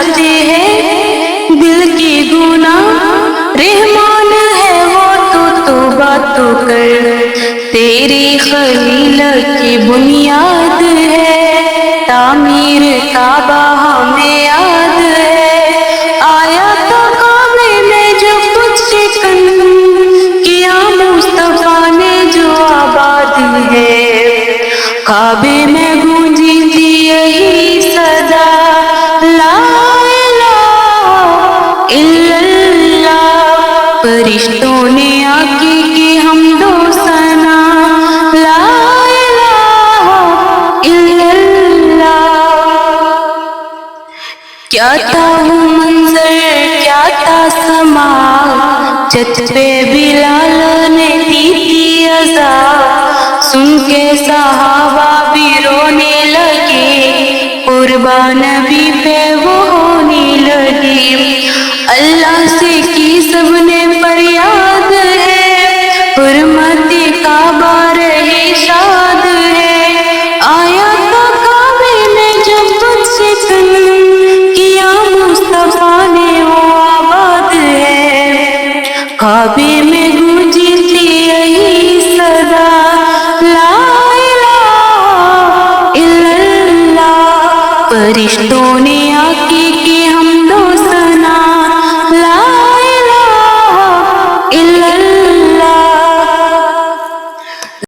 जाते हैं दिल के गुनाह। रहमान है वो तो तौबा तो कर, तेरे खलील की बुनियाद है। तामीर काबा हमें याद है, आया तो काबे में जो कुछ शिकन किया मुस्तफा ने जो आबाद है। काबे में गूंजी थी यही सदा, ला इलाहा इल्लल्लाह। फरिश्तों ने आके की हमदो सना, ला इलाहा इल्लल्लाह। क्या था वो मंजर, क्या था समा, छत पे बिलाल ने दी थी अज़ा। सुन के सहाबा भी रोने लगे, कुर्बान नबी पे वो होने लगे। अल्लाह से की सबने फरियाद है, हुर्मत काबा रहे शाद है। आया तो काबे में जब कुछ शिकन किया मुस्तफा ने वो आबाद है। काबे में गूंजी थी यही सदा, ला इलाहा इल्लल्लाह। फरिश्तों ने आके